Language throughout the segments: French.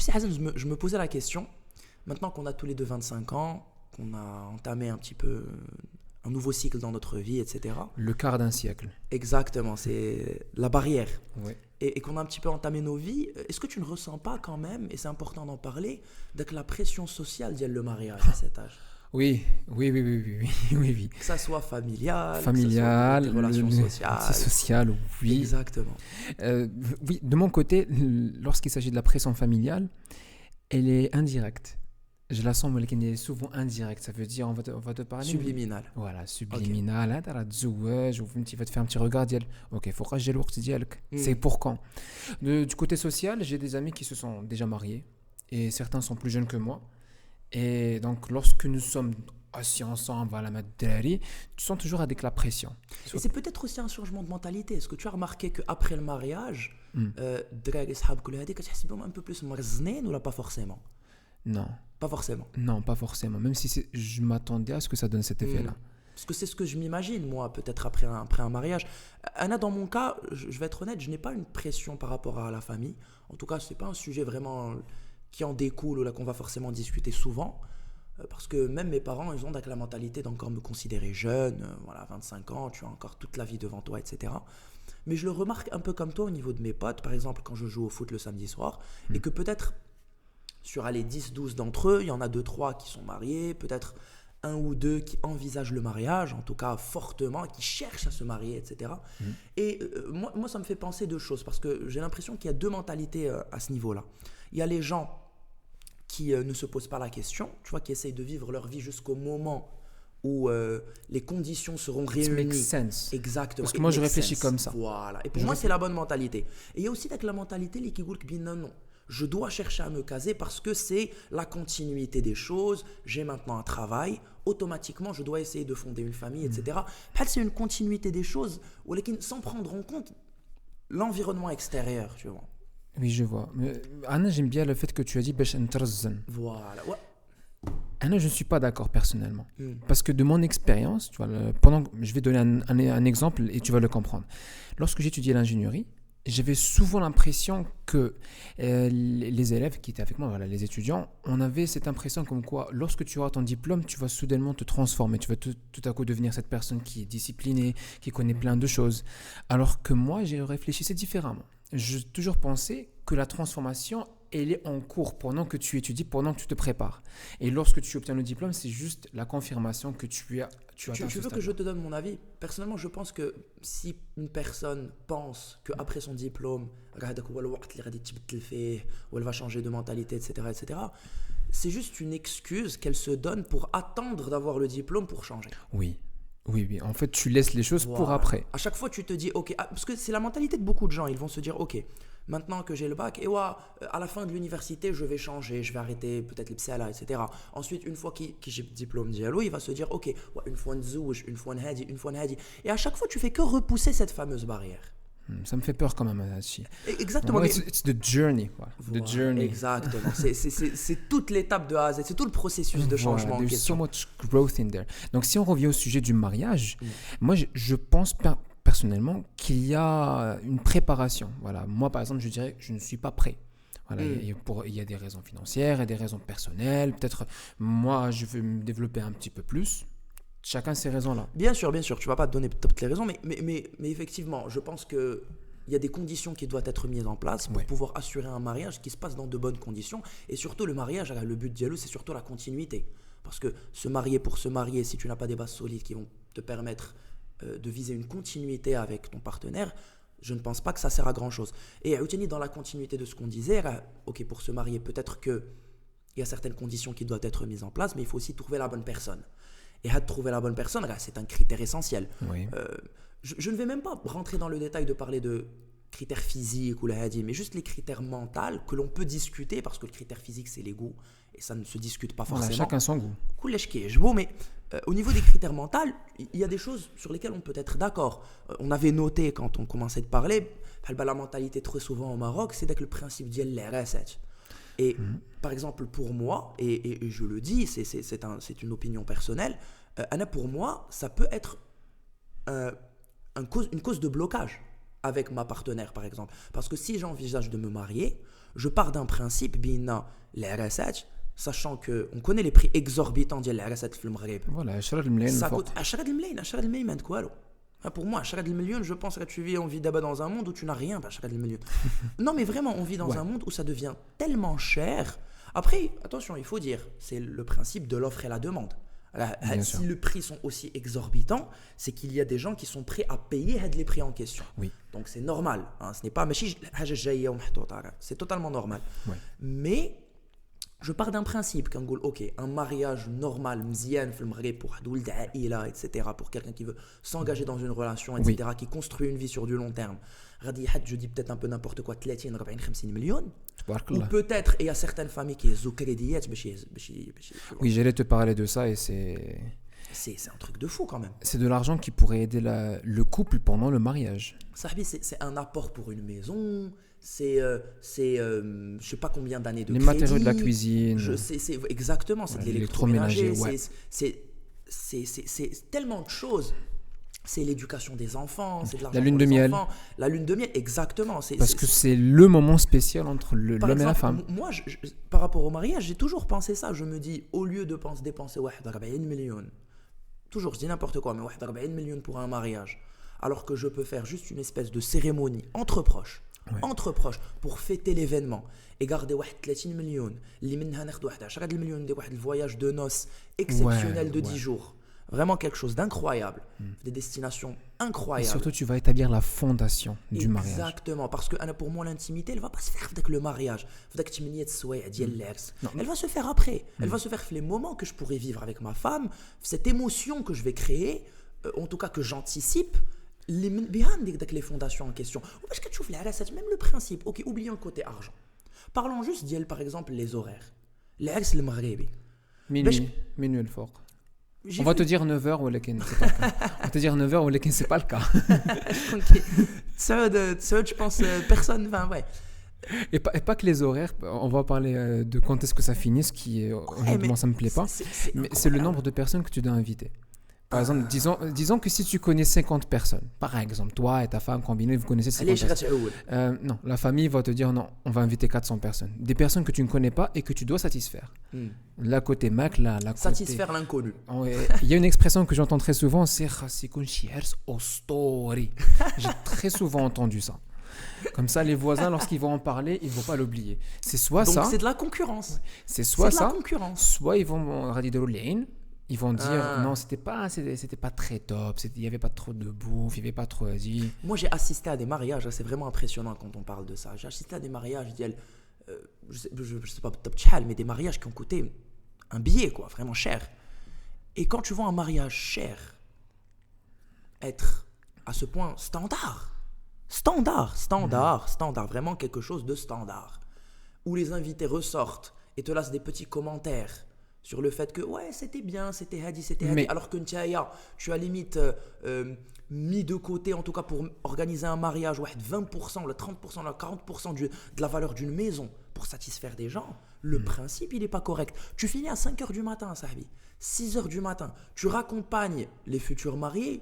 tu sais, Hassan, je me posais la question, maintenant qu'on a tous les deux 25 ans, qu'on a entamé un petit peu un nouveau cycle dans notre vie, etc. Le quart d'un siècle. Exactement, c'est la barrière. Ouais. Et qu'on a un petit peu entamé nos vies, est-ce que tu ne ressens pas quand même, et c'est important d'en parler, que la pression sociale d'y a le mariage à cet âge? Oui, oui. Que ça soit familial, que ça soit Familial, des relations sociales. social, oui. Exactement. Oui, de mon côté, lorsqu'il s'agit de la pression familiale, elle est indirecte. Je la sens, mais elle est souvent indirecte. Ça veut dire, on va te parler. Subliminal. Voilà, subliminal. هذا راه تزوج وفهمتي va te faire un petit regard ديال OK, فوقاش جا الوقت ديالك. C'est pour quand. Du côté social, j'ai des amis qui se sont déjà mariés et certains sont plus jeunes que moi. Et donc, lorsque nous sommes assis ensemble, voilà, tu sens toujours avec la pression. Et c'est peut-être aussi un changement de mentalité. Est-ce que tu as remarqué qu'après le mariage, الدراري صحاب كل هذه كتحس بهم un peu plus مرزنين ولا pas forcément? Non. Pas forcément. Non, pas forcément. Même si je m'attendais à ce que ça donne cet effet-là. Parce que c'est ce que je m'imagine, moi, peut-être après un mariage. Anna, dans mon cas, je vais être honnête, je n'ai pas une pression par rapport à la famille. En tout cas, ce n'est pas un sujet vraiment qui en découle ou là qu'on va forcément discuter souvent. Parce que même mes parents, ils ont la mentalité d'encore me considérer jeune. Voilà, 25 ans, tu as encore toute la vie devant toi, etc. Mais je le remarque un peu comme toi au niveau de mes potes. Par exemple, quand je joue au foot le samedi soir, et que peut-être sur les 10-12 d'entre eux, il y en a 2-3 qui sont mariés, peut-être un ou deux qui envisagent le mariage, en tout cas fortement, qui cherchent à se marier, etc. Et moi, ça me fait penser deux choses, parce que j'ai l'impression qu'il y a deux mentalités à ce niveau-là. Il y a les gens qui ne se posent pas la question, tu vois, qui essayent de vivre leur vie jusqu'au moment où les conditions seront réunies. It makes sense. Exactement. Parce que moi, je réfléchis comme ça. Voilà. Et pour moi, c'est la bonne mentalité. Et il y a aussi la mentalité qui dit non. Je dois chercher à me caser parce que c'est la continuité des choses. J'ai maintenant un travail. Automatiquement, je dois essayer de fonder une famille, etc. C'est une continuité des choses, sans prendre en compte l'environnement extérieur, tu vois. Oui, je vois. Mais Anna, j'aime bien le fait que tu as dit باش نترزن. Voilà. Ouais. Anna, je ne suis pas d'accord personnellement. Parce que de mon expérience, tu vois, je vais donner un exemple et tu vas le comprendre. Lorsque j'étudiais l'ingénierie, j'avais souvent l'impression que les élèves qui étaient avec moi, voilà, les étudiants, on avait cette impression comme quoi, lorsque tu auras ton diplôme, tu vas soudainement te transformer, tu vas tout à coup devenir cette personne qui est disciplinée, qui connaît plein de choses. Alors que moi, j'ai réfléchi différemment. J'ai toujours pensé que la transformation, elle est en cours pendant que tu étudies, pendant que tu te prépares. Et lorsque tu obtiens le diplôme, c'est juste la confirmation que tu as. Tu veux que je te donne mon avis? Personnellement, je pense que si une personne pense qu'après son diplôme, elle va changer de mentalité, etc., c'est juste une excuse qu'elle se donne pour attendre d'avoir le diplôme pour changer. Oui. En fait, tu laisses les choses pour après. À chaque fois, tu te dis, ok, parce que c'est la mentalité de beaucoup de gens. Ils vont se dire, ok, maintenant que j'ai le bac, à la fin de l'université, je vais changer, je vais arrêter peut-être les psala, etc. Ensuite, une fois qu'il j'ai le diplôme diallo, il va se dire, ok, une fois nzouj, une fois nhadi, une fois nhadi. Et à chaque fois, tu fais que repousser cette fameuse barrière. Ça me fait peur quand même, Hachi. Exactement. Moi, it's the journey. Voilà. The journey. Exactement. C'est toute l'étape de A à Z, c'est tout le processus de changement. There's so much growth in there. Donc, si on revient au sujet du mariage, moi, je pense personnellement qu'il y a une préparation. Voilà. Moi, par exemple, je dirais que je ne suis pas prêt. Voilà, il y a des raisons financières et des raisons personnelles. Peut-être, moi, je veux me développer un petit peu plus. Chacun ces raisons-là. Bien sûr, tu ne vas pas te donner toutes les raisons, mais effectivement, je pense qu'il y a des conditions qui doivent être mises en place pour pouvoir assurer un mariage qui se passe dans de bonnes conditions. Et surtout, le mariage, le but dialogue, c'est surtout la continuité. Parce que se marier pour se marier, si tu n'as pas des bases solides qui vont te permettre de viser une continuité avec ton partenaire, je ne pense pas que ça sert à grand-chose. Et dans la continuité de ce qu'on disait, ok, pour se marier, peut-être qu'il y a certaines conditions qui doivent être mises en place, mais il faut aussi trouver la bonne personne. Et à trouver la bonne personne, c'est un critère essentiel. Oui. Je ne vais même pas rentrer dans le détail de parler de critères physiques ou mais juste les critères mentaux que l'on peut discuter, parce que le critère physique, c'est les goûts, et ça ne se discute pas forcément. Voilà, chacun son goût. Mais au niveau des critères mentaux, il y a des choses sur lesquelles on peut être d'accord. On avait noté, quand on commençait de parler, la mentalité très souvent au Maroc, c'est le principe de l'RSH. Et par exemple, pour moi, et je le dis, c'est une opinion personnelle, pour moi, ça peut être une cause de blocage avec ma partenaire, par exemple. Parce que si j'envisage de me marier, Je pars d'un principe, bina, les RSH, sachant qu'on connaît les prix exorbitants des RSH dans le Maghreb. Voilà, 10 الملايين Ça الفوق. coûte 10 الملايين 10 الملايين ما عندك والو. Pour moi, 10 المليون, je pense que tu vis, on vit d'abord dans un monde où tu n'as rien, 10 المليون. Non, mais vraiment, on vit dans un monde où ça devient tellement cher. Après, attention, il faut dire, c'est le principe de l'offre et la demande. Si les prix sont aussi exorbitants, c'est qu'il y a des gens qui sont prêts à payer les prix en question. Oui. Donc c'est normal. Hein, ce n'est pas c'est totalement normal. Ouais. Mais je pars d'un principe qu'un un mariage normal, mzien, pour etc., pour quelqu'un qui veut s'engager dans une relation, etc., qui construit une vie sur du long terme. Je dis peut-être un peu n'importe quoi, 30, 40, 50 millions. Ou peut-être, et il y a certaines familles qui ont crédit. Oui, j'allais te parler de ça et c'est un truc de fou quand même. C'est de l'argent qui pourrait aider le couple pendant le mariage. C'est un apport pour une maison, c'est je sais pas combien d'années de les crédit. matériaux de la cuisine. Exactement, c'est de l'électroménager. Ouais. C'est tellement de choses. C'est l'éducation des enfants, c'est de l'argent la lune pour de les miel. enfants. La lune de miel, exactement. Parce que c'est le moment spécial entre l'homme et la femme. Moi, par rapport au mariage, j'ai toujours pensé ça. Je me dis, au lieu de dépenser 40 millions, toujours, je dis n'importe quoi, mais 40 millions pour un mariage, alors que je peux faire juste une espèce de cérémonie entre proches, pour fêter l'événement et garder 30 millions, اللي منها ناخذ 10 millions de voyage de noces exceptionnel de 10 jours. Vraiment quelque chose d'incroyable, des destinations incroyables. Et surtout, tu vas établir la fondation du mariage. Exactement, parce que pour moi, l'intimité, elle ne va pas se faire avec le mariage. Elle va se faire après. Elle va se faire les moments que je pourrais vivre avec ma femme, cette émotion que je vais créer, en tout cas que j'anticipe, les fondations en question. Parce que tu vois, même le principe, ok, oublions le côté argent. Parlons juste d'elle, par exemple, les horaires. Les le maghrébi. Minuit le fort. On va te dire 9h ou c'est pas le cas. On va te dire 9h ou c'est pas le cas. Ok. Ça, je pense, personne. Enfin, ouais. Et pas que les horaires, on va parler de quand est-ce que ça finit, ce qui, honnêtement, ça me plaît pas. Mais c'est le nombre de personnes que tu dois inviter. Par exemple, disons que si tu connais 50 personnes, par exemple, toi et ta femme combinés, vous connaissez 50 personnes. Non, la famille va te dire non, on va inviter 400 personnes. Des personnes que tu ne connais pas et que tu dois satisfaire. La côté Mac, satisfaire l'inconnu. Il y a une expression que j'entends très souvent, c'est au story. J'ai très souvent entendu ça. Comme ça, les voisins, lorsqu'ils vont en parler, ils ne vont pas l'oublier. C'est soit donc ça. C'est de la concurrence. C'est soit c'est de ça. La concurrence. Soit ils vont ils vont dire non, c'était pas très top, il n'y avait pas trop de bouffe, il n'y avait pas trop d'asile. Moi, j'ai assisté à des mariages, c'est vraiment impressionnant quand on parle de ça. J'ai assisté à des mariages, je sais pas, mais des mariages qui ont coûté un billet, quoi, vraiment cher. Et quand tu vois un mariage cher être à ce point standard, vraiment quelque chose de standard, où les invités ressortent et te laissent des petits commentaires sur le fait que ouais c'était bien, c'était hadi, alors que tu as limite mis de côté en tout cas pour organiser un mariage 20%, le 30%, le 40% de la valeur d'une maison pour satisfaire des gens. Le principe il n'est pas correct. Tu finis à 5h du matin, Sahabi, 6h du matin, tu raccompagnes les futurs mariés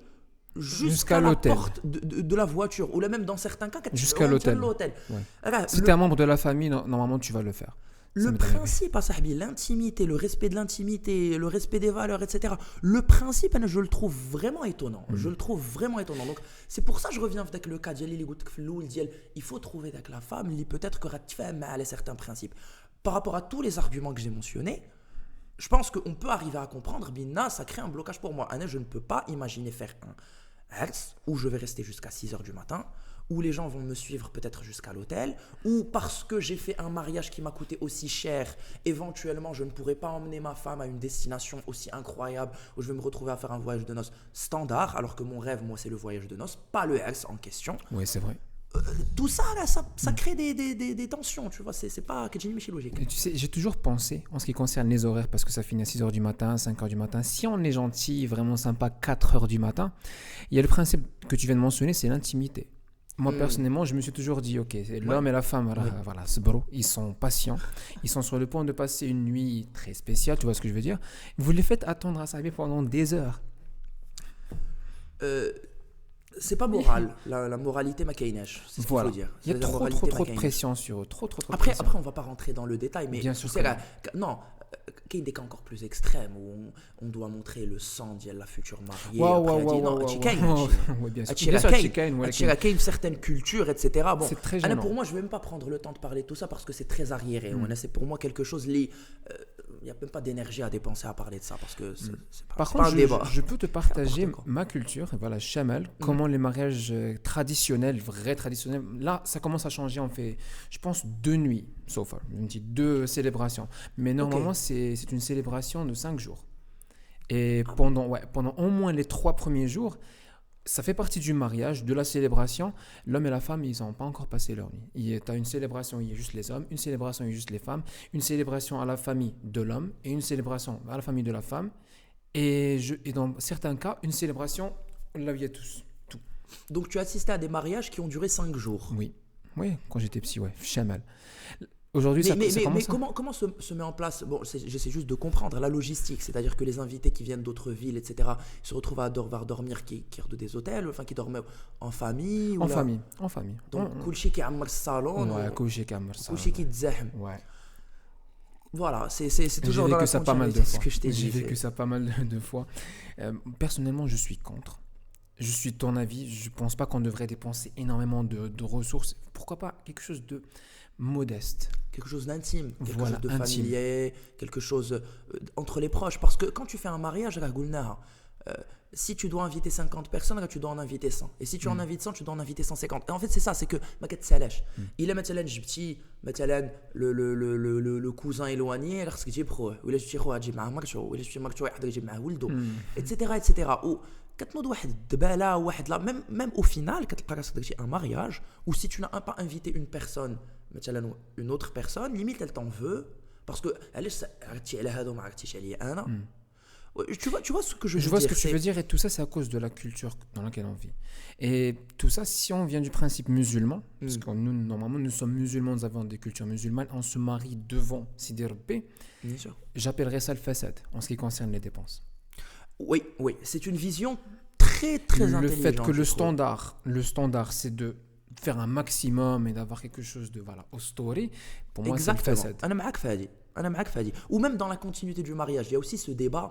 jusqu'à la porte de la voiture, ou là même dans certains cas jusqu'à l'hôtel. Ouais. Si tu es un membre de la famille, normalement tu vas le faire. Le principe, l'intimité, le respect de l'intimité, le respect des valeurs, etc. Le principe, je le trouve vraiment étonnant. Donc, c'est pour ça que je reviens avec le cas il faut trouver avec la femme, peut-être que certains principes. Par rapport à tous les arguments que j'ai mentionnés, je pense qu'on peut arriver à comprendre, ça crée un blocage pour moi. Je ne peux pas imaginer faire un Hertz où je vais rester jusqu'à 6h du matin, où les gens vont me suivre peut-être jusqu'à l'hôtel, ou parce que j'ai fait un mariage qui m'a coûté aussi cher, éventuellement je ne pourrai pas emmener ma femme à une destination aussi incroyable, où je vais me retrouver à faire un voyage de noces standard, alors que mon rêve, moi, c'est le voyage de noces, pas le Hertz en question. Oui, c'est vrai. Tout ça, là, ça crée des tensions, tu vois, c'est pas que j'ai logique. Et tu sais, j'ai toujours pensé, en ce qui concerne les horaires, parce que ça finit à 6h du matin, 5h du matin, si on est gentil, vraiment sympa, 4h du matin, il y a le principe que tu viens de mentionner, c'est l'intimité. Moi, personnellement, je me suis toujours dit, ok, l'homme et la femme, voilà, ils sont patients, ils sont sur le point de passer une nuit très spéciale, tu vois ce que je veux dire. Vous les faites attendre à s'arriver pendant des heures. C'est pas moral, la moralité ma kainesh, c'est ce qu'il Voilà. faut dire. Il y a C'est la trop moralité ma de kainesh. pression sur eux. Trop de Après, pression. après, on va pas rentrer dans le détail, mais Bien tu sûr sais, que non, il y a des cas encore plus extrêmes où on doit montrer le sang de la future mariée. Waouh, Après, waouh, elle dit, waouh, non, waouh, tu waouh, kaynes, waouh. tu- Oui, bien sûr. Atchira Bien sûr, Kane, Chicane, voilà, Atchira Kane, certaines cultures, etc. Bon, c'est très Anna, gênant. pour moi, je vais même pas prendre le temps de parler de tout ça parce que c'est très arriéré. Anna, c'est pour moi quelque chose lié. Il n'y a même pas d'énergie à dépenser à parler de ça parce que c'est pas, Par c'est contre, pas un débat. je peux te partager N'importe quoi. ma culture, voilà, Chamal, comment les mariages traditionnels, vrais traditionnels, là, ça commence à changer. On fait, je pense, 2 nuits, sauf, je me dis 2 célébrations. Mais normalement, c'est une célébration de 5 jours. Et pendant au moins les 3 premiers jours, ça fait partie du mariage, de la célébration. L'homme et la femme, ils n'ont pas encore passé leur nuit. Tu as une célébration où il y a juste les hommes, une célébration où il y a juste les femmes, une célébration à la famille de l'homme et une célébration à la famille de la femme. Et dans certains cas, une célébration là où il y a tous. Tout. Donc, tu as assisté à des mariages qui ont duré 5 jours. Oui, quand j'étais psy, ouais, Chamal. Aujourd'hui, ça Mais commence à... comment se met en place? Bon, j'essaie juste de comprendre la logistique, c'est-à-dire que les invités qui viennent d'autres villes, etc., se retrouvent à devoir dormir qui de des hôtels, enfin qui dorment en famille ou En là- famille, en famille. Donc, kulchi qui ammar salon, Ouais, couché Kamar, ça. kulchi qui tzahm. Ouais. Voilà, c'est J'ai toujours dans vécu la ça pas mal de continuité de ce fois. que je t'ai J'ai dit. vécu ça pas mal de fois. Personnellement, je suis contre. Je suis de ton avis. Je pense pas qu'on devrait dépenser énormément de ressources. Pourquoi pas quelque chose de modeste. Quelque chose d'intime, quelque Voilà, chose de intime. familier, quelque chose entre les proches. Parce que quand tu fais un mariage, si tu dois inviter 50 personnes, là, tu dois en inviter 100. Et si tu en invites 100, tu dois en inviter 150. Et en fait, c'est ça, c'est que ما كتسالاش. Il est مثلا جبتي مثلا le cousin éloigné, alors خصك تجيب خوه، ولا جبتي خوه تجيب معاه مرته، ولا جبتي مرته واحد تجيب معاه ولده، etc. Ou كتنوض واحد الدباله واحد لا même au final كتلقى راسك داكشي un mariage ou si tu n'as pas invité une personne مثلا une autre personne limite elle t'en veut parce que علاش عرفتي على هذا وما عرفتيش عليا انا. Tu vois ce que je veux Je vois dire, ce que tu c'est- veux dire et tout ça, c'est à cause de la culture dans laquelle on vit. Et tout ça, si on vient du principe musulman, parce que nous, normalement, nous sommes musulmans, nous avons des cultures musulmanes, on se marie devant Sidi Rabbi, Bien sûr. j'appellerais ça le fasad en ce qui concerne les dépenses. Oui, c'est une vision très très Le intelligente. fait que je trouve. le standard, c'est de faire un maximum et d'avoir quelque chose de voilà, au story, pour moi, c'est le Exactement. fasad. أنا معاك في هذه. Ou même dans la continuité du mariage, il y a aussi ce débat.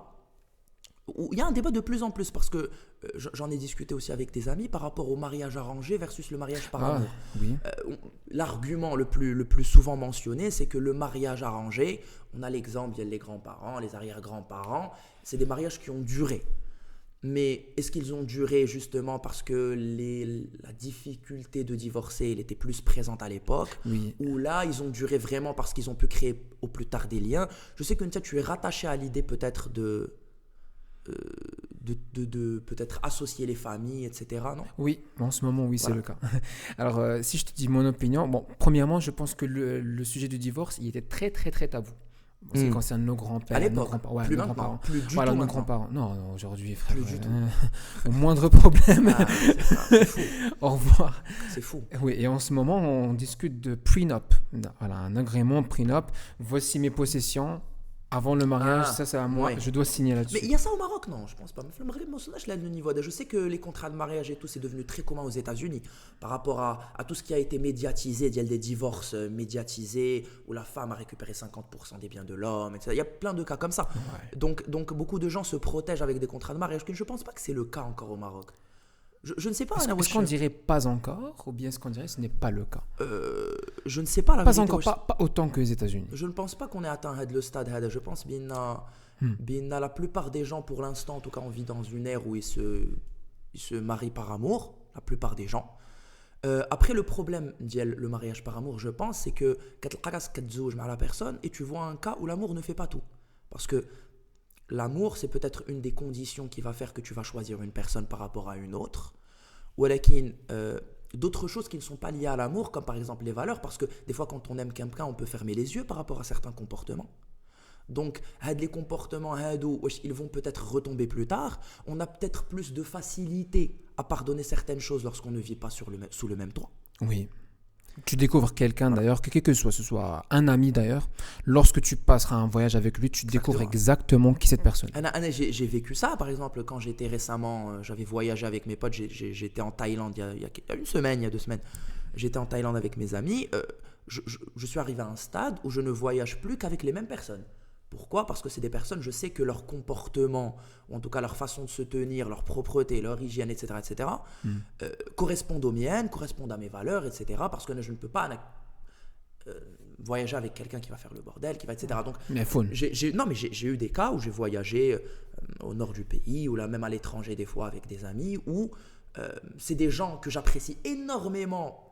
Il y a un débat de plus en plus parce que j'en ai discuté aussi avec des amis par rapport au mariage arrangé versus le mariage par Ah, amour. oui. L'argument le plus souvent mentionné, c'est que le mariage arrangé, on a l'exemple, il y a les grands-parents, les arrière-grands-parents, c'est des mariages qui ont duré. Mais est-ce qu'ils ont duré justement parce que la difficulté de divorcer elle était plus présente à l'époque Oui. ou là ils ont duré vraiment parce qu'ils ont pu créer au plus tard des liens? Je sais que Ntia, tu es rattaché à l'idée peut-être de peut-être associer les familles, etc. Non? Oui, en ce moment, oui, c'est Voilà. le cas. Alors, si je te dis mon opinion, bon, premièrement, je pense que le sujet du divorce, il était très, très, très tabou. En ce qui concerne nos grands-pères, À nos l'époque, grands-parents. Ouais, plus nos maintenant, grands-parents. plus du Voilà, tout nos maintenant. grands-parents. Non, non, aujourd'hui, frère. Plus du tout. Au moindre problème, Ah, c'est fou, au revoir. c'est fou. Oui, et en ce moment, on discute de prenup. Voilà, un agrément prenup. Voici mes possessions. Avant le mariage, Ah, ça c'est à moi. ouais. Je dois signer Mais là-dessus. il y a ça au Maroc, non? Je pense pas. Mais le Maghreb, là, le niveau. Je sais que les contrats de mariage et tout, c'est devenu très commun aux États-Unis par rapport à tout ce qui a été médiatisé. Il y a des divorces médiatisés où la femme a récupéré 50% des biens de l'homme, etc. Il y a plein de cas comme ça. Ouais. Donc beaucoup de gens se protègent avec des contrats de mariage. Que je pense pas que c'est le cas encore au Maroc. Je ne sais pas. Est-ce Anna est-ce qu'on Wesh. dirait pas encore ou bien est-ce qu'on dirait ce n'est pas le cas? Je ne sais pas la Pas vérité, encore, Wesh. pas autant que les États-Unis. Je ne pense pas qu'on ait atteint le stade. Je pense bien la plupart des gens, pour l'instant, en tout cas, on vit dans une ère où ils se marient par amour. La plupart des gens. Après, le problème le mariage par amour, je pense, c'est que tu la personne et tu vois un cas où l'amour ne fait pas tout. Parce que l'amour, c'est peut-être une des conditions qui va faire que tu vas choisir une personne par rapport à une autre. Ou d'autres choses qui ne sont pas liées à l'amour, comme par exemple les valeurs, parce que des fois, quand on aime quelqu'un, on peut fermer les yeux par rapport à certains comportements. Donc, les comportements, ils vont peut-être retomber plus tard. On a peut-être plus de facilité à pardonner certaines choses lorsqu'on ne vit pas sous le même toit. Oui. Tu découvres quelqu'un d'ailleurs, quel que ce soit un ami d'ailleurs, lorsque tu passeras un voyage avec lui, tu découvres exactement qui est cette personne. J'ai vécu ça, par exemple, quand j'étais récemment, j'avais voyagé avec mes potes, j'étais en Thaïlande il y a une semaine, il y a 2 semaines. J'étais en Thaïlande avec mes amis. Je suis arrivé à un stade où je ne voyage plus qu'avec les mêmes personnes. Pourquoi ? Parce que c'est des personnes, je sais que leur comportement, ou en tout cas leur façon de se tenir, leur propreté, leur hygiène, etc., correspondent aux miennes, correspondent à mes valeurs, etc. Parce que je ne peux pas voyager avec quelqu'un qui va faire le bordel, qui va, etc. Donc, mais j'ai eu des cas où j'ai voyagé au nord du pays, ou là même à l'étranger des fois avec des amis, où c'est des gens que j'apprécie énormément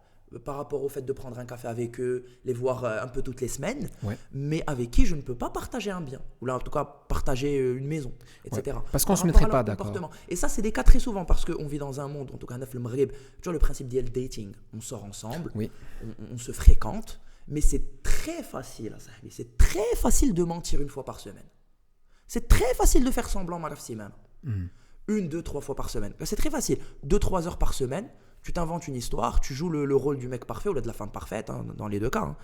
par rapport au fait de prendre un café avec eux, les voir un peu toutes les semaines, mais avec qui je ne peux pas partager un bien, ou là en tout cas partager une maison, etc. Ouais, parce qu'on ne se mettrait pas d'accord. Et ça, c'est des cas très souvent, parce qu'on vit dans un monde, en tout cas, le Maghreb, tu vois le principe du dating, on sort ensemble, on se fréquente, mais c'est très facile, c'est très facile de mentir 1 fois par semaine. C'est très facile de faire semblant, malgré même. 1, 2, 3 fois par semaine. C'est très facile. 2-3 heures par semaine, tu t'inventes une histoire, tu joues le rôle du mec parfait ou de la femme parfaite, dans les 2 cas,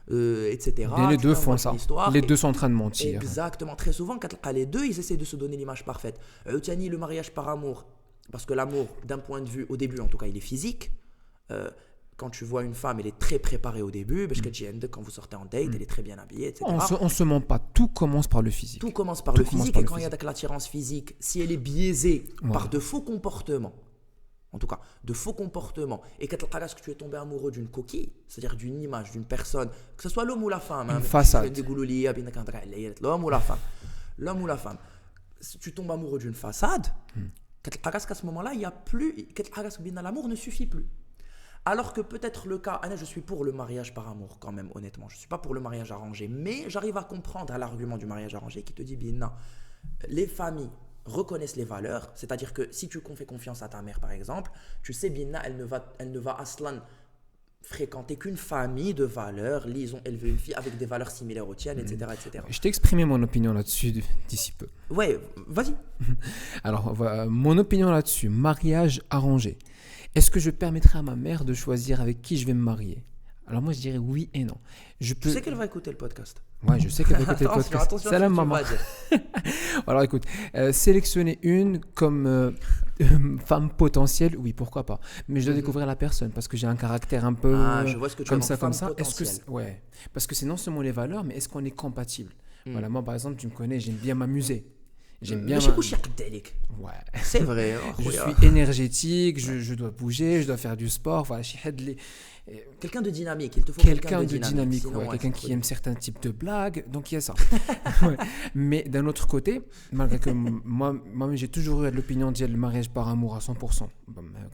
etc. Et les deux font ça. Les 2 sont en train de mentir. Exactement. Très souvent, quand les 2, ils essaient de se donner l'image parfaite. Tiani, le mariage par amour, parce que l'amour, d'un point de vue, au début en tout cas, il est physique. Quand tu vois une femme, elle est très préparée au début, parce que quand vous sortez en date, elle est très bien habillée, etc. On se ment pas, tout commence par le physique. Tout commence par le physique, et quand il y a de l'attirance physique, si elle est biaisée par de faux comportements, en tout cas, de faux comportements, et que tu es tombé amoureux d'une coquille, c'est-à-dire d'une image, d'une personne, que ce soit l'homme ou la femme, une façade, l'homme ou la femme, si tu tombes amoureux d'une façade, à ce moment-là, il y a plus, l'amour ne suffit plus. Alors que peut-être le cas, je suis pour le mariage par amour quand même, honnêtement, je ne suis pas pour le mariage arrangé, mais j'arrive à comprendre à l'argument du mariage arrangé qui te dit, non, les familles reconnaissent les valeurs, c'est-à-dire que si tu fais confiance à ta mère par exemple, tu sais bien elle ne va aslan fréquenter qu'une famille de valeurs, ils ont élevé une fille avec des valeurs similaires aux tiennes, etc., etc. Je t'ai exprimé mon opinion là-dessus d'ici peu. Ouais, vas-y. Alors, mon opinion là-dessus, mariage arrangé. Est-ce que je permettrai à ma mère de choisir avec qui je vais me marier ? Alors moi je dirais oui et non. Tu sais qu'elle va écouter le podcast. Ouais, je sais qu'elle va écouter le podcast. Attention, salam maman. Alors écoute, sélectionner une comme femme potentielle, oui, pourquoi pas. Mais je dois découvrir la personne parce que j'ai un caractère un peu je vois ce que tu comme veux ça, comme ça. Ouais. Parce que c'est non seulement les valeurs, mais est-ce qu'on est compatible ? Voilà, moi par exemple, tu me connais, j'aime bien m'amuser. J'aime bien. Ouais. C'est vrai. Je suis énergétique, je dois bouger, je dois faire du sport. Voilà, quelqu'un de dynamique, il te faut quelqu'un de dynamique, quelqu'un qui aime certains types de blagues, donc il y a ça. Mais d'un autre côté, malgré que moi j'ai toujours eu l'opinion de dire le mariage par amour à 100%,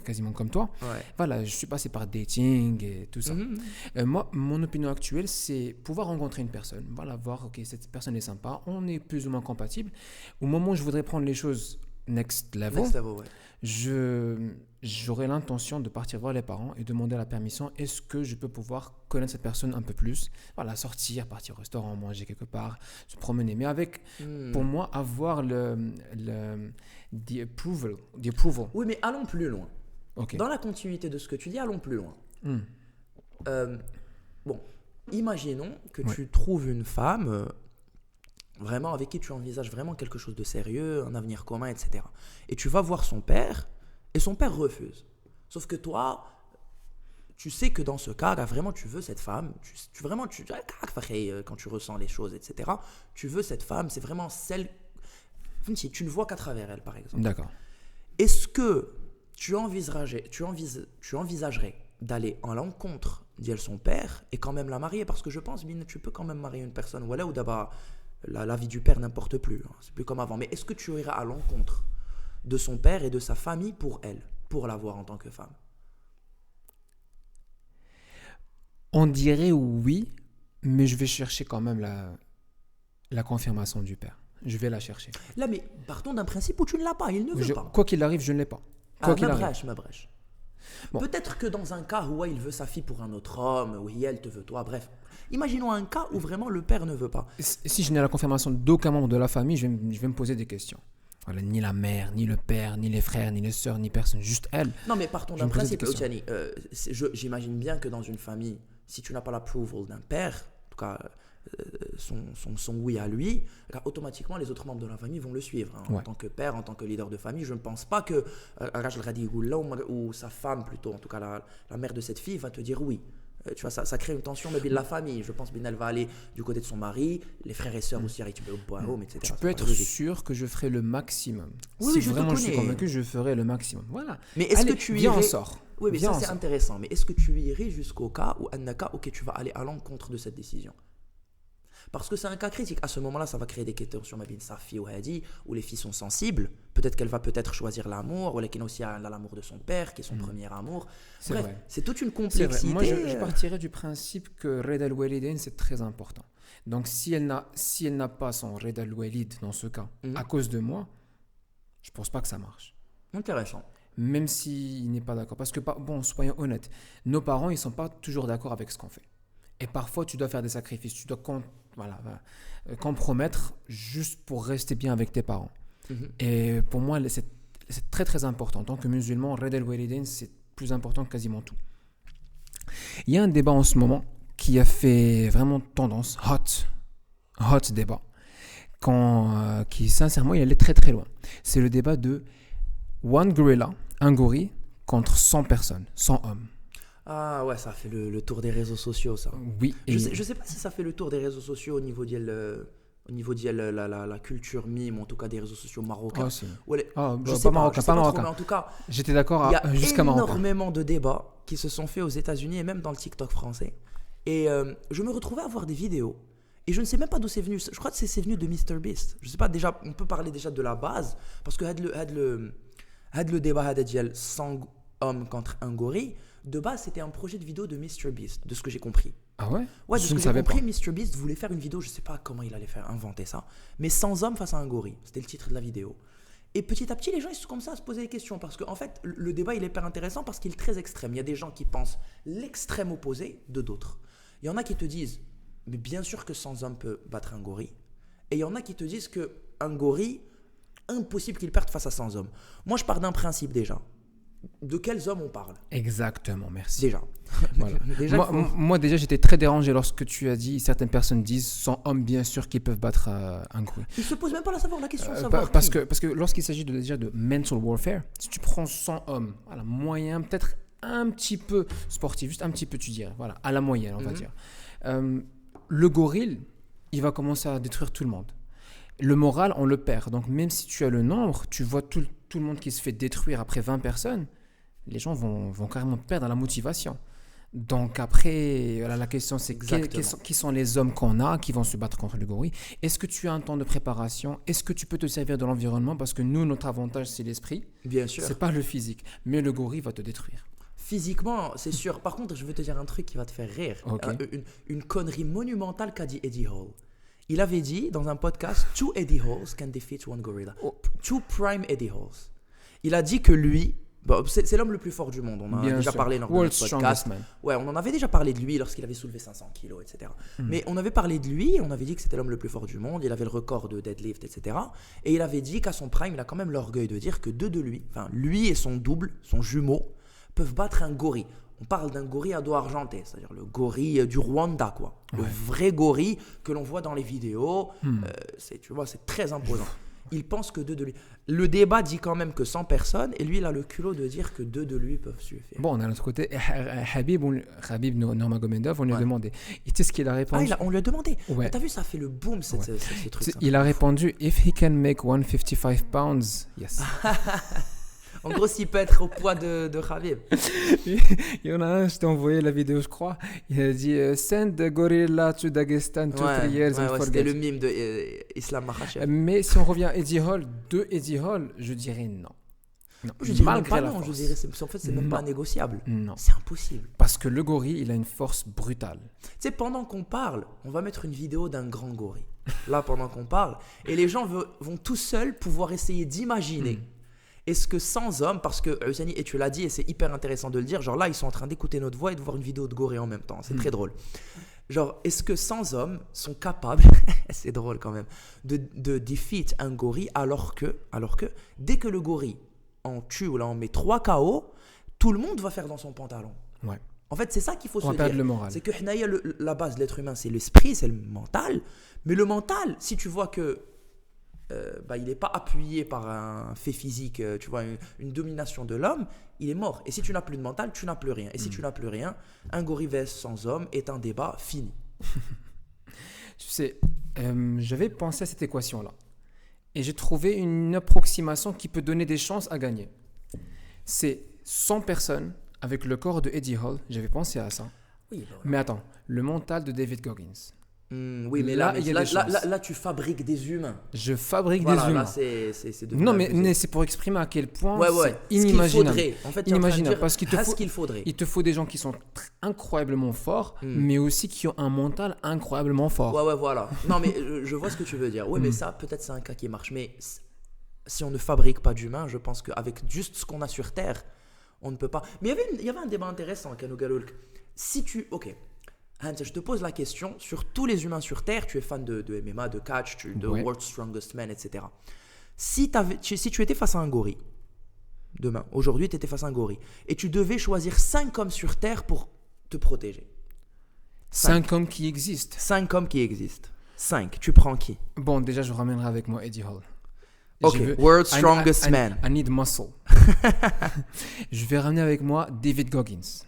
quasiment comme toi. Voilà, je suis passé par dating et tout ça. Moi, mon opinion actuelle, c'est pouvoir rencontrer une personne, voilà, voir, ok, cette personne est sympa, on est plus ou moins compatible. Au moment où je voudrais prendre les choses next level, j'aurais l'intention de partir voir les parents et demander la permission. Est-ce que je peux pouvoir connaître cette personne un peu plus ? Voilà, sortir, partir au restaurant, manger quelque part, se promener. Mais avec, pour moi, avoir the approval. Oui, mais allons plus loin. Okay. Dans la continuité de ce que tu dis, allons plus loin. Bon, imaginons que tu trouves une femme... vraiment avec qui tu envisages vraiment quelque chose de sérieux, un avenir commun, etc. Et tu vas voir son père, et son père refuse. Sauf que toi, tu sais que dans ce cas, là, vraiment tu veux cette femme, quand tu ressens les choses, etc., tu veux cette femme, c'est vraiment celle, tu ne vois qu'à travers elle, par exemple. D'accord. Est-ce que tu envisagerais d'aller en l'encontre de son père et quand même la marier ? Parce que je pense, tu peux quand même marier une personne, voilà, ou d'abord... La vie du père n'importe plus, c'est plus comme avant. Mais est-ce que tu iras à l'encontre de son père et de sa famille pour elle, pour la voir en tant que femme ? On dirait oui, mais je vais chercher quand même la confirmation du père. Je vais la chercher. Là, mais partons d'un principe où tu ne l'as pas, il ne veut pas. Quoi qu'il arrive, je ne l'ai pas. Quoi qu'il arrive. Ma brèche. Bon. Peut-être que dans un cas où il veut sa fille pour un autre homme, où elle te veut toi, bref. Imaginons un cas où vraiment le père ne veut pas. Si je n'ai la confirmation d'aucun membre de la famille, je vais me poser des questions. Voilà, ni la mère, ni le père, ni les frères, ni les sœurs, ni personne, juste elle. Non, mais partons Je d'un me posais des principe, questions. Otiani. J'imagine bien que dans une famille, si tu n'as pas l'approval d'un père, en tout cas son oui à lui, alors automatiquement les autres membres de la famille vont le suivre. Hein. En Ouais. tant que père, en tant que leader de famille, je ne pense pas que Rachel Ghadi ou sa femme plutôt, en tout cas la mère de cette fille, va te dire oui. Tu vois, ça crée une tension, mais bien la famille. Je pense qu'elle va aller du côté de son mari, les frères et sœurs aussi, etc. Tu peux être sûr que je ferai le maximum. Oui, Si oui, je te vraiment je suis connais. convaincu, je ferai le maximum. Voilà. Mais est-ce Allez, que tu viens, irais... on sort. Oui, mais Viens, ça on c'est sort. intéressant. Mais est-ce que tu irais jusqu'au cas où Annaka, ok, tu vas aller à l'encontre de cette décision? Parce que c'est un cas critique. À ce moment-là, ça va créer des tensions ma sa fille ou Hadi, où les filles sont sensibles. Peut-être qu'elle va peut-être choisir l'amour, ou elle a aussi l'amour de son père, qui est son premier amour. C'est Bref, vrai. c'est toute une C'est vrai. complexité. Moi, je partirais du principe que Red al-Walidain, c'est très important. Donc, si elle n'a pas son Red al-Walid dans ce cas, à cause de moi, je pense pas que ça marche. Intéressant. Même s'il n'est pas d'accord. Parce que, bon, soyons honnêtes, nos parents, ils sont pas toujours d'accord avec ce qu'on fait. Et parfois, tu dois faire des sacrifices. Tu dois compromettre juste pour rester bien avec tes parents. Et pour moi, c'est très très important. En tant que musulman, Red al-Walidain, c'est plus important que quasiment tout. Il y a un débat en ce moment qui a fait vraiment tendance, hot débat, qui sincèrement, il allait très très loin. C'est le débat de One Gorilla, un gorille, contre 100 personnes, 100 hommes. Ah ouais, ça fait le tour des réseaux sociaux, ça. Oui. Je sais pas si ça fait le tour des réseaux sociaux au niveau de la culture mime, en tout cas des réseaux sociaux marocains. Oh, si. Je sais pas pas, marocain, je sais pas pas trop, marocain. mais en tout cas, J'étais d'accord il y a jusqu'à marocain. énormément de débats qui se sont faits aux États-Unis et même dans le TikTok français. Et je me retrouvais à voir des vidéos. Et je ne sais même pas d'où c'est venu. Je crois que c'est venu de MrBeast. Je sais pas, déjà, on peut parler déjà de la base. Parce que le débat de 100 hommes contre un gorille, de base, c'était un projet de vidéo de MrBeast, de ce que j'ai compris. Ah ouais? Ouais, de Je ce ne que j'ai savais compris, pas. MrBeast voulait faire une vidéo, je sais pas comment il allait faire inventer ça, mais 100 hommes face à un gorille. C'était le titre de la vidéo. Et petit à petit, les gens ils sont comme ça à se poser des questions parce qu'en fait, le débat il est hyper intéressant parce qu'il est très extrême. Il y a des gens qui pensent l'extrême opposé de d'autres. Il y en a qui te disent, mais bien sûr que 100 hommes peut battre un gorille. Et il y en a qui te disent que un gorille, impossible qu'il perde face à 100 hommes. Moi, je pars d'un principe déjà. De quels hommes on parle? Exactement, merci. Déjà. Voilà. Déjà, moi, déjà, j'étais très dérangé lorsque tu as dit certaines personnes disent 100 hommes, bien sûr, qu'ils peuvent battre un gorille. ils se posent même pas la question de savoir Parce qui. que lorsqu'il s'agit déjà de mental warfare, si tu prends 100 hommes, à la moyenne, peut-être un petit peu sportif, juste un petit peu, tu dirais, voilà, à la moyenne, on va dire. Le gorille, il va commencer à détruire tout le monde. Le moral, on le perd. Donc, même si tu as le nombre, tu vois tout le monde qui se fait détruire après 20 personnes, les gens vont carrément perdre la motivation. Donc, après, voilà, la question, c'est qui sont les hommes qu'on a qui vont se battre contre le gorille? Est-ce que tu as un temps de préparation? Est-ce que tu peux te servir de l'environnement? Parce que nous, notre avantage, c'est l'esprit. Bien sûr. C'est pas le physique. Mais le gorille va te détruire. Physiquement, c'est sûr. Par contre, je veux te dire un truc qui va te faire rire. Okay. Une connerie monumentale qu'a dit Eddie Hall. Il avait dit dans un podcast, 2 Eddie Halls can defeat one gorilla. 2 prime Eddie Halls. Il a dit que lui, c'est l'homme le plus fort du monde. On en a déjà parlé dans notre podcast. Ouais, on en avait déjà parlé de lui lorsqu'il avait soulevé 500 kilos, etc. Mais on avait parlé de lui, on avait dit que c'était l'homme le plus fort du monde. Il avait le record de deadlift, etc. Et il avait dit qu'à son prime, il a quand même l'orgueil de dire que deux de lui, enfin lui et son double, son jumeau, peuvent battre un gorille. On parle d'un gorille à dos argenté, c'est-à-dire le gorille du Rwanda, quoi. Ouais. Le vrai gorille que l'on voit dans les vidéos. Tu vois, c'est très imposant. Il pense que deux de lui. Le débat dit quand même que 100 personnes, et lui, il a le culot de dire que deux de lui peuvent suffire. Bon, d'un autre côté, Habib Nurmagomedov, on lui a demandé. Et tu sais ce qu'il a répondu? On lui a demandé. Ouais. T'as vu, ça fait le boom, ce truc. Il a répondu, if he can make 155 pounds, yes. En gros, s'il peut être au poids de Khabib. Il y en a un, je t'ai envoyé la vidéo, je crois. Il a dit send the gorilla to Dagestan 2-3 years and forget. C'était le mime de Islam Makhachev. Mais si on revient à Eddie Hall, je dirais non. Je dirais malgré la force. En fait, c'est même pas négociable. Non. C'est impossible. Parce que le gorille, il a une force brutale. Tu sais, pendant qu'on parle, on va mettre une vidéo d'un grand gorille. Là, pendant qu'on parle. Et les gens vont tout seuls pouvoir essayer d'imaginer. Est-ce que 100 hommes, parce que Ousani, et tu l'as dit, et c'est hyper intéressant de le dire, genre là, ils sont en train d'écouter notre voix et de voir une vidéo de gorille en même temps. C'est très drôle. Genre, est-ce que 100 hommes sont capables, c'est drôle quand même, de defeat un gorille alors que, dès que le gorille en tue ou là on met 3 KO, tout le monde va faire dans son pantalon. Ouais. En fait, c'est ça qu'il faut se On va dire. perdre le moral. C'est que la base de l'être humain, c'est l'esprit, c'est le mental. Mais le mental, si tu vois que il n'est pas appuyé par un fait physique, tu vois, une domination de l'homme, il est mort. Et si tu n'as plus de mental, tu n'as plus rien. Et si tu n'as plus rien, un gorille vs 100 hommes est un débat fini. Tu sais, j'avais pensé à cette équation-là. Et j'ai trouvé une approximation qui peut donner des chances à gagner. C'est 100 personnes avec le corps de Eddie Hall. J'avais pensé à ça. Oui, Mais attends, le mental de David Goggins. Oui, mais Là, il y a des chances. là, tu fabriques des humains. Je fabrique Voilà, des humains. là, c'est devenu Non, abusé. mais c'est pour exprimer à quel point Ouais. c'est inimaginable. Ce qu'il faudrait. En fait, tu es en train de Inimaginable, dire, parce qu'il te ah, faut- ce qu'il faudrait. Il te faut des gens qui sont incroyablement forts, mais aussi qui ont un mental incroyablement fort. Ouais, voilà. Non, mais je vois ce que tu veux dire. Oui, mais ça, peut-être c'est un cas qui marche. Mais si on ne fabrique pas d'humains, je pense qu'avec juste ce qu'on a sur Terre, on ne peut pas. Mais il y avait un débat intéressant, Kano Galoulk. Si tu. Ok. Hans, je te pose la question. Sur tous les humains sur Terre, tu es fan de MMA, de catch, de Ouais. World's Strongest Man, etc. Si tu étais face à un gorille, demain, aujourd'hui, tu étais face à un gorille, et tu devais choisir 5 hommes sur Terre pour te protéger. 5 hommes qui existent. 5 hommes qui existent. 5. Tu prends qui? Bon, déjà, je ramènerai avec moi Eddie Hall. Ok, World's Strongest Man. I need muscle. Je vais ramener avec moi David Goggins.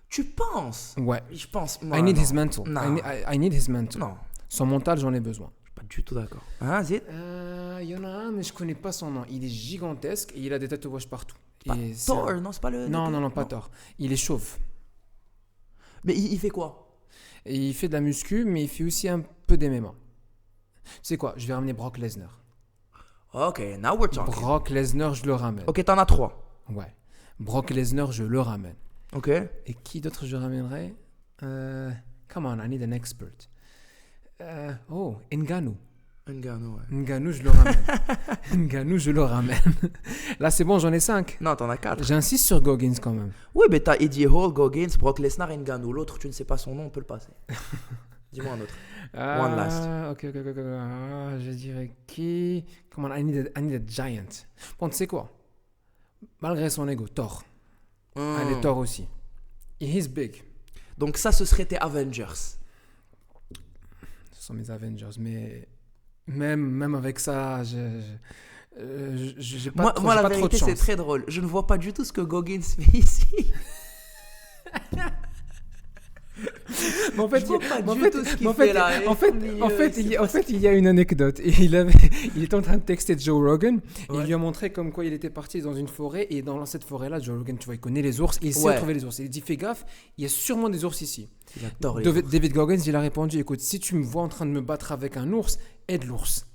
Tu penses? Ouais. Je pense. I need his mental. Non. I need his mental. Non, Son mental, j'en ai besoin. je suis pas du tout d'accord. Hein, Zid? Il y en a un, mais je connais pas son nom. Il est gigantesque et il a des tatouages partout. Pas Et c'est Thor, un- non, c'est pas le. Non, pas Thor. Il est chauve. Mais il fait quoi? Et il fait de la muscu, mais il fait aussi un peu d'MMA. Tu sais quoi? Je vais ramener Brock Lesnar. Ok, now we're talking. Brock Lesnar, je le ramène. Ok, t'en as 3. Ouais. Brock Lesnar, je le ramène. Ok. Et qui d'autre je ramènerais? Come on, I need an expert. Ngannou. Ngannou, ouais. Ngannou, je le ramène. Ngannou, je le ramène. Là, c'est bon, j'en ai 5. Non, t'en as 4. J'insiste sur Goggins quand même. Oui, mais t'as Eddie Hall, Goggins, Brock Lesnar et Ngannou. L'autre, tu ne sais pas son nom, on peut le passer. Dis-moi un autre. One last. Ok. Je dirais qui? Come on, I need a giant. Bon, tu sais quoi? Malgré son ego, Thor. Allez, Thor aussi. He's big. Donc ça, ce serait tes Avengers. Ce sont mes Avengers, mais même avec ça, j'ai pas trop, Moi, j'ai la pas trop de vérité, c'est chance. très drôle. Je ne vois pas du tout ce que Goggins fait ici. Mais en fait, Je vois pas en du fait- tout ce qu'il en fait- fait là. en fait, il y a une anecdote. Il était en train de texter Joe Rogan. Et Ouais. il lui a montré comme quoi il était parti dans une forêt. Et dans cette forêt-là, Joe Rogan, tu vois, il connaît les ours. Il sait Ouais. trouver les ours. Il dit, fais gaffe, il y a sûrement des ours ici. Il adore les David Goggins, il a répondu, écoute, si tu me vois en train de me battre avec un ours, aide l'ours.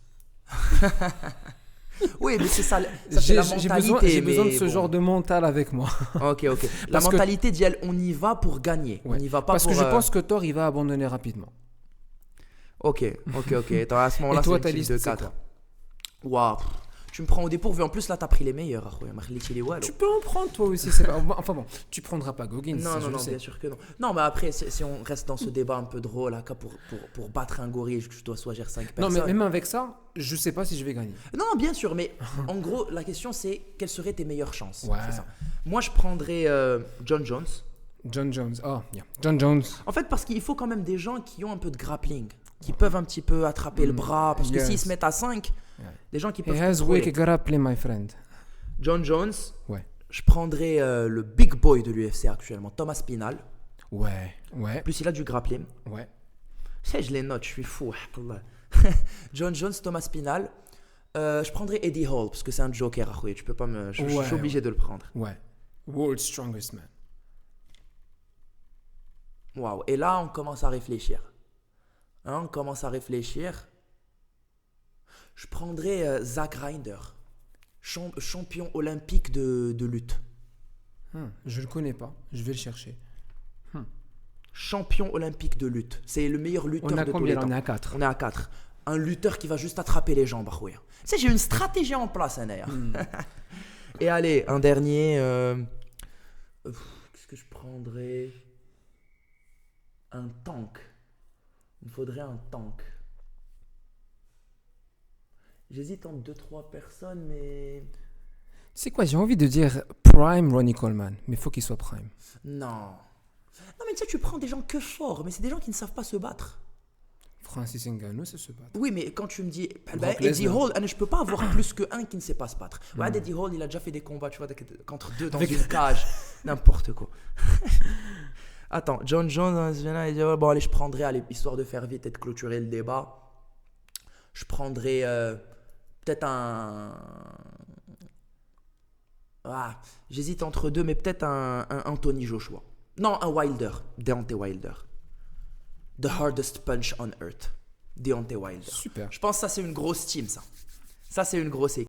Oui, mais c'est ça, c'est la mentalité. J'ai besoin de mais ce bon. genre de mental avec moi. Ok. La Parce que- mentalité dit, on y va pour gagner. Ouais. On n'y va pas Parce pour... que je pense que Thor, il va abandonner rapidement. Ok. Attends, à ce moment-là, Et toi, c'est ta une liste, team de c'est 4. Waouh. Tu me prends au dépourvu. En plus, là, t'as pris les meilleurs. Akhoya. Ma khlitik les wallo. Tu peux en prendre toi aussi. C'est pas- Enfin bon, tu prendras pas Goggins. ça, je le Non, sais. bien sûr que non. Non, mais après, si on reste dans ce débat un peu drôle, là, pour battre un gorille, je dois choisir 5 Non, personnes. mais même avec ça, je sais pas si je vais gagner. Non, bien sûr, mais en gros, la question, c'est quelles seraient tes meilleures chances? Ouais. C'est ça. Moi, je prendrais John Jones. John Jones. Oh, yeah. John Jones. En fait, parce qu'il faut quand même des gens qui ont un peu de grappling, qui peuvent un petit peu attraper le bras, parce que yes. s'ils se mettent à 5, Yeah. des gens qui He peuvent has contrôler. weak grappling, my friend. John Jones, Ouais. je prendrais le big boy de l'UFC actuellement, Thomas Pinal. Ouais. En plus, il a du grappling. Ouais. Tu sais, je les note, je suis fou. Allah. John Jones, Thomas Pinal. Je prendrais Eddie Hall, parce que c'est un joker, Akhoya. Tu peux pas me... Je Ouais, suis obligé de le prendre. Ouais. World's strongest man. Waouh. Et là, on commence à réfléchir. Je prendrais Zack Ryder, champion olympique de lutte. Je le connais pas. Je vais le chercher. Champion olympique de lutte. C'est le meilleur lutteur On a de tous combien les là? temps. On est à 4. On est à 4. Un lutteur qui va juste attraper les jambes, Akhoya. Tu sais, j'ai une stratégie en place, Anaya. Et allez, un dernier. Qu'est-ce que je prendrais? Un tank. Il me faudrait un tank. J'hésite entre 2-3 personnes, mais... C'est quoi, j'ai envie de dire Prime Ronnie Coleman, mais il faut qu'il soit Prime. Non. Non, mais tu sais, tu prends des gens que forts, mais c'est des gens qui ne savent pas se battre. Francis Ngannou, c'est se battre. Oui, mais quand tu me dis Brock Eddie Lesnar. Hall, je peux pas avoir plus qu'un qui ne sait pas se battre. Ouais, Eddie Hall, il a déjà fait des combats, tu vois, contre deux dans une cage. N'importe quoi. Attends, John Jones, il dit, bon, allez, je prendrai, allez, histoire de faire vite et de clôturer le débat, je prendrai peut-être un... Ah, j'hésite entre deux, mais peut-être un Anthony Joshua. Non, un Wilder, Deontay Wilder. The hardest punch on earth, Deontay Wilder. Super. Je pense que ça, c'est une grosse team, ça. Ça, c'est une grosse équipe.